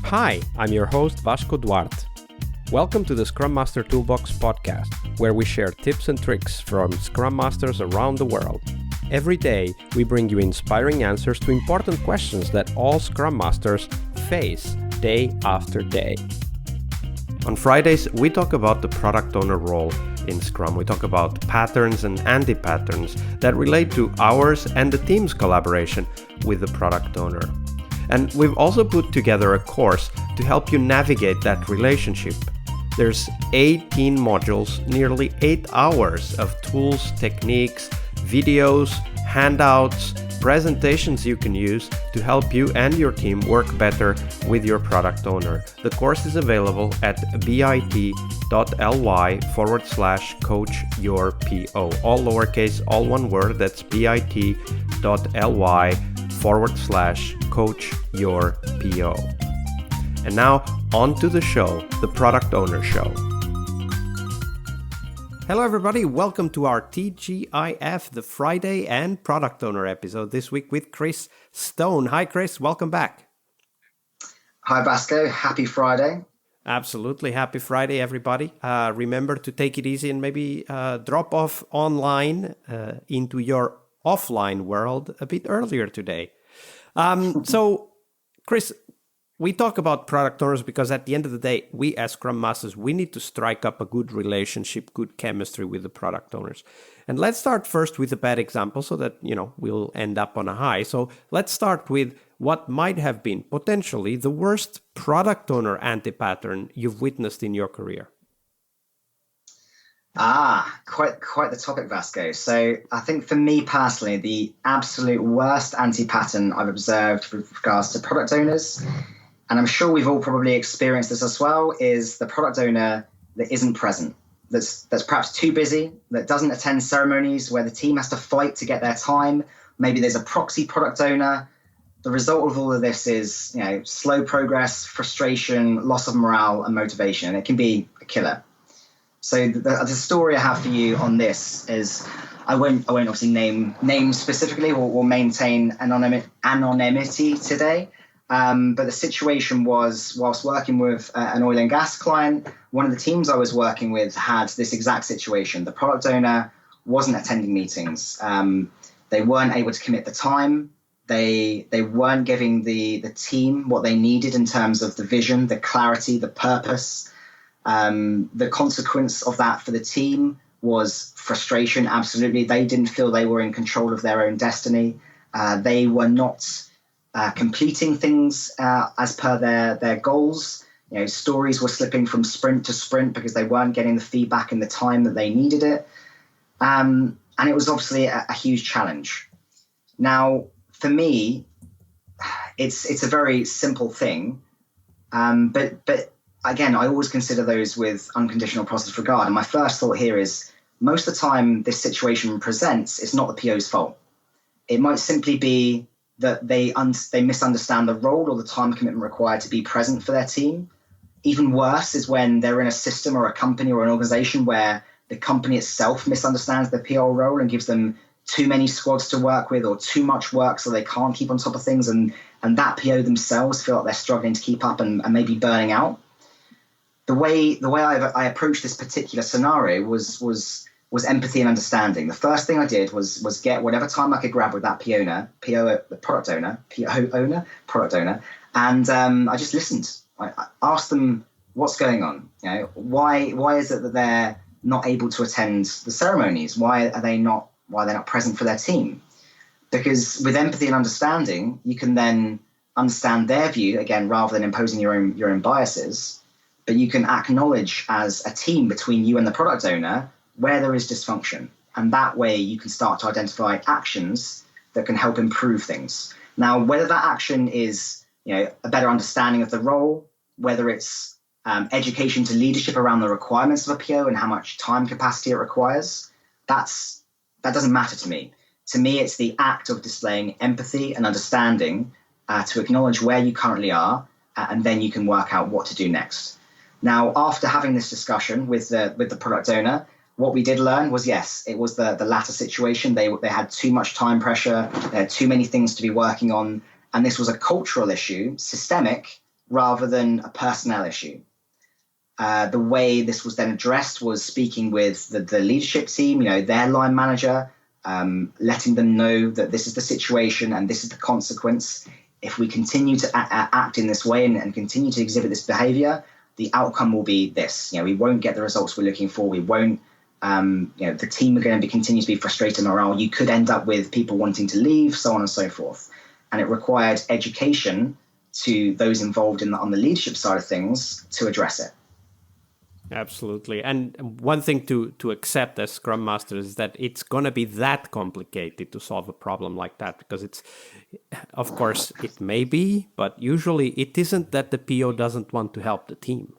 Hi, I'm your host Vasco Duarte. Welcome to the Scrum Master Toolbox podcast, where we share tips and tricks from Scrum Masters around the world. Every day, we bring you inspiring answers to important questions that all Scrum Masters face day after day. On Fridays, we talk about the product owner role in Scrum. We talk about patterns and anti-patterns that relate to ours and the team's collaboration with the product owner. And we've also put together a course to help you navigate that relationship. There's 18 modules, nearly 8 hours of tools, techniques, videos, handouts, presentations you can use to help you and your team work better with your product owner. The course is available at bit.ly/coachyourPO. All lowercase, all one word. That's bit.ly/coachyourPO. And now, on to the show, the Product Owner Show. Hello everybody, welcome to our TGIF, the Friday and Product Owner episode this week with Chris Stone. Hi Chris, welcome back. Hi Vasco, happy Friday. Absolutely, happy Friday everybody. Remember to take it easy and maybe drop off online into your offline world a bit earlier today. So Chris, we talk about product owners because at the end of the day, we as Scrum Masters, we need to strike up a good relationship, good chemistry with the product owners. And let's start first with a bad example so that, we'll end up on a high. So let's start with what might have been potentially the worst product owner anti-pattern you've witnessed in your career. Quite the topic, Vasco. So I think for me personally, the absolute worst anti-pattern I've observed with regards to product owners, and I'm sure we've all probably experienced this as well, is the product owner that isn't present, that's perhaps too busy, that doesn't attend ceremonies where the team has to fight to get their time. Maybe there's a proxy product owner. The result of all of this is, slow progress, frustration, loss of morale and motivation. It can be a killer. So the story I have for you on this is, I won't obviously name names specifically. We'll maintain anonymity today. But the situation was, whilst working with an oil and gas client, one of the teams I was working with had this exact situation. The product owner wasn't attending meetings. They weren't able to commit the time. They weren't giving the team what they needed in terms of the vision, the clarity, the purpose. The consequence of that for the team was frustration. Absolutely. They didn't feel they were in control of their own destiny. They were not completing things as per their goals. Stories were slipping from sprint to sprint because they weren't getting the feedback in the time that they needed it. And it was obviously a huge challenge. Now, for me, it's a very simple thing. But again, I always consider those with unconditional positive regard. And my first thought here is, most of the time this situation presents, it's not the PO's fault. It might simply be that they misunderstand the role or the time commitment required to be present for their team. Even worse is when they're in a system or a company or an organization where the company itself misunderstands the PO role and gives them too many squads to work with or too much work so they can't keep on top of things, and that PO themselves feel like they're struggling to keep up and maybe burning out. The way I approached this particular scenario was empathy and understanding. The first thing I did was get whatever time I could grab with that product owner, and I just listened. I asked them what's going on. Why is it that they're not able to attend the ceremonies? Why are they not present for their team? Because with empathy and understanding, you can then understand their view again, rather than imposing your own biases. But you can acknowledge as a team between you and the product owner where there is dysfunction. And that way you can start to identify actions that can help improve things. Now, whether that action is a better understanding of the role, whether it's education to leadership around the requirements of a PO and how much time capacity it requires, that doesn't matter to me. To me, it's the act of displaying empathy and understanding to acknowledge where you currently are, and then you can work out what to do next. Now, after having this discussion with the product owner, what we did learn was, yes, it was the latter situation. They had too much time pressure, they had too many things to be working on, and this was a cultural issue, systemic, rather than a personnel issue. The way this was then addressed was speaking with the leadership team, their line manager, letting them know that this is the situation and this is the consequence. If we continue to act in this way and continue to exhibit this behavior, the outcome will be this. We won't get the results we're looking for. We won't. The team are going to continue to be frustrated morale. You could end up with people wanting to leave, so on and so forth. And it required education to those involved on the leadership side of things to address it. Absolutely. And one thing to accept as Scrum Masters is that it's going to be that complicated to solve a problem like that, because of course, it may be, but usually it isn't that the PO doesn't want to help the team.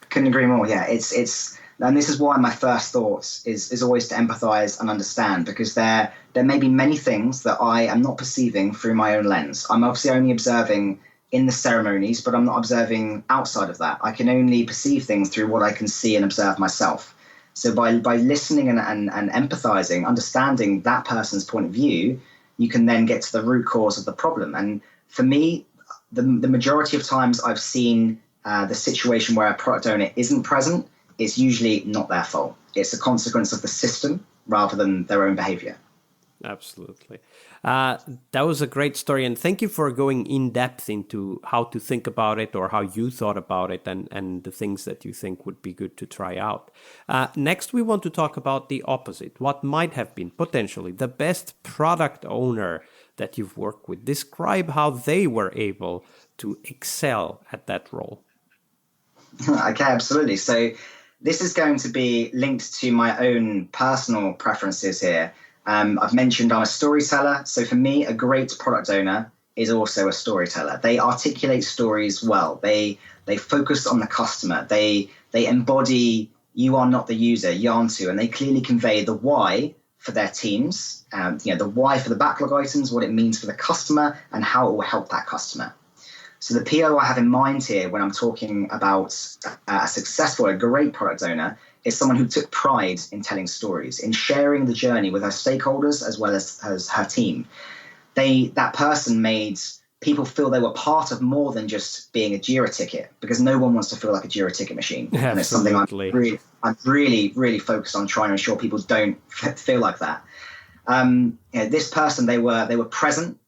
Couldn't agree more. Yeah, and this is why my first thought is always to empathize and understand, because there may be many things that I am not perceiving through my own lens. I'm obviously only observing in the ceremonies, but I'm not observing outside of that. I can only perceive things through what I can see and observe myself. So by listening and empathizing, understanding that person's point of view, you can then get to the root cause of the problem. And for me, the majority of times I've seen the situation where a product owner isn't present, it's usually not their fault. It's a consequence of the system rather than their own behavior. Absolutely. That was a great story. And thank you for going in depth into how to think about it, or how you thought about it, and the things that you think would be good to try out. Next, we want to talk about the opposite. What might have been potentially the best product owner that you've worked with. Describe how they were able to excel at that role. Okay, absolutely. So this is going to be linked to my own personal preferences here. I've mentioned I'm a storyteller. So for me, a great product owner is also a storyteller. They articulate stories well. They focus on the customer. They embody "you are not the user, Yarn2," and they clearly convey the why for their teams. The why for the backlog items, what it means for the customer, and how it will help that customer. So the PO I have in mind here when I'm talking about a great product owner is someone who took pride in telling stories, in sharing the journey with her stakeholders as well as her team. That person made people feel they were part of more than just being a JIRA ticket, because no one wants to feel like a JIRA ticket machine. Absolutely. And it's something I'm really focused on trying to ensure people don't feel like that. This person, they were present.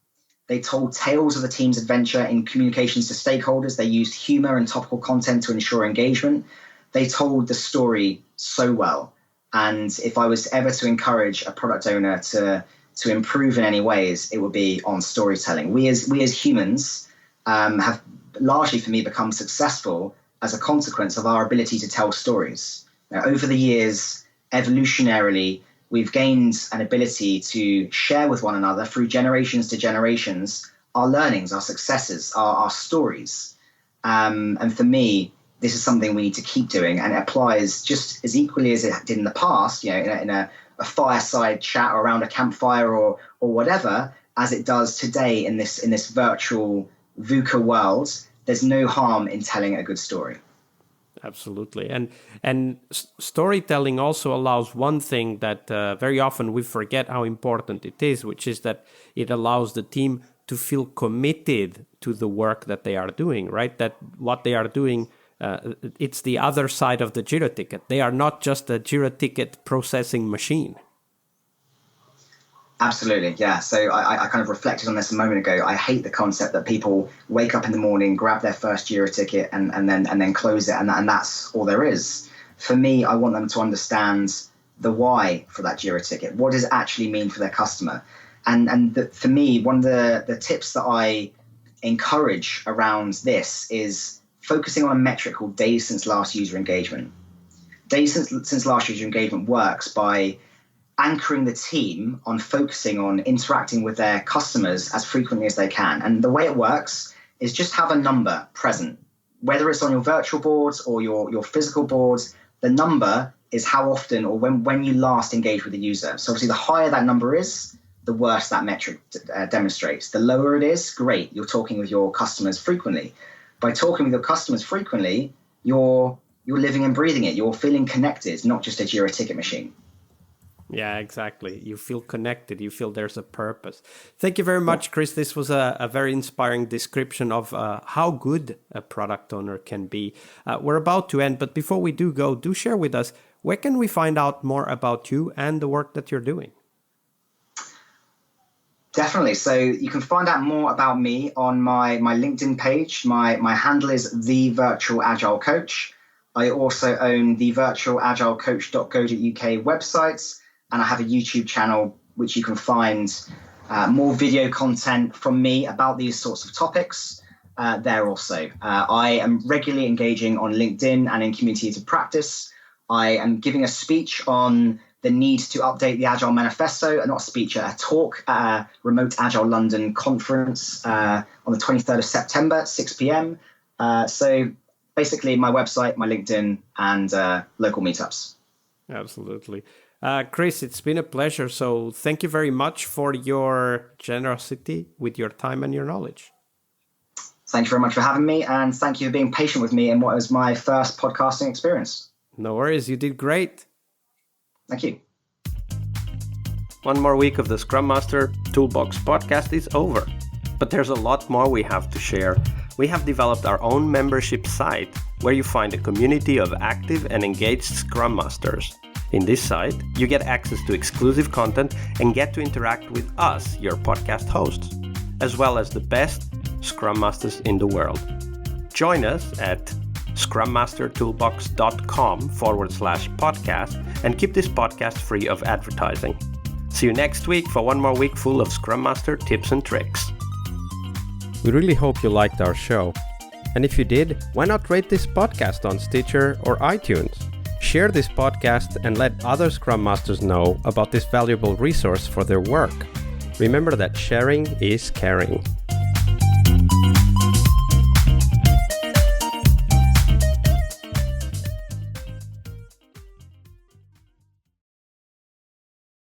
They told tales of the team's adventure in communications to stakeholders. They used humor and topical content to ensure engagement. They told the story so well. And if I was ever to encourage a product owner to improve in any ways, it would be on storytelling. We as humans have largely, for me, become successful as a consequence of our ability to tell stories. Now, over the years, evolutionarily, we've gained an ability to share with one another through generations to generations our learnings, our successes, our stories. And for me, this is something we need to keep doing, and it applies just as equally as it did in the past, in a fireside chat or around a campfire or whatever, as it does today in this virtual VUCA world. There's no harm in telling a good story. Absolutely. And storytelling also allows one thing that very often we forget how important it is, which is that it allows the team to feel committed to the work that they are doing, right? That what they are doing, it's the other side of the JIRA ticket. They are not just a JIRA ticket processing machine. Absolutely, yeah. So I kind of reflected on this a moment ago. I hate the concept that people wake up in the morning, grab their first JIRA ticket, and then close it, and that's all there is. For me, I want them to understand the why for that JIRA ticket. What does it actually mean for their customer? For me, one of the tips that I encourage around this is focusing on a metric called days since last user engagement. Days since last user engagement works by anchoring the team on focusing on interacting with their customers as frequently as they can. And the way it works is just have a number present, whether it's on your virtual boards or your physical boards. The number is how often or when you last engage with the user. So obviously the higher that number is, the worse that metric demonstrates. The lower it is, great, you're talking with your customers frequently. By talking with your customers frequently, you're living and breathing it. You're feeling connected, not just a JIRA ticket machine. Yeah, exactly. You feel connected. You feel there's a purpose. Thank you very much, Chris. This was a very inspiring description of how good a product owner can be. We're about to end, but before we do go, do share with us, where can we find out more about you and the work that you're doing? Definitely. So you can find out more about me on my LinkedIn page. My handle is The Virtual Agile Coach. I also own the virtualagilecoach.co.uk website, and I have a YouTube channel which you can find more video content from me about these sorts of topics there also. I am regularly engaging on LinkedIn and in Community to Practice. I am giving a speech on the need to update the Agile Manifesto, not a speech, a talk at a remote Agile London conference on the 23rd of September, 6 p.m. So basically my website, my LinkedIn, and local meetups. Absolutely. Chris, it's been a pleasure. So thank you very much for your generosity with your time and your knowledge. Thank you very much for having me, and thank you for being patient with me in what was my first podcasting experience. No worries. You did great. Thank you. One more week of the Scrum Master Toolbox podcast is over, but there's a lot more we have to share. We have developed our own membership site where you find a community of active and engaged Scrum Masters. In this site, you get access to exclusive content and get to interact with us, your podcast hosts, as well as the best Scrum Masters in the world. Join us at scrummastertoolbox.com/podcast and keep this podcast free of advertising. See you next week for one more week full of Scrum Master tips and tricks. We really hope you liked our show. And if you did, why not rate this podcast on Stitcher or iTunes? Share this podcast and let other Scrum Masters know about this valuable resource for their work. Remember that sharing is caring.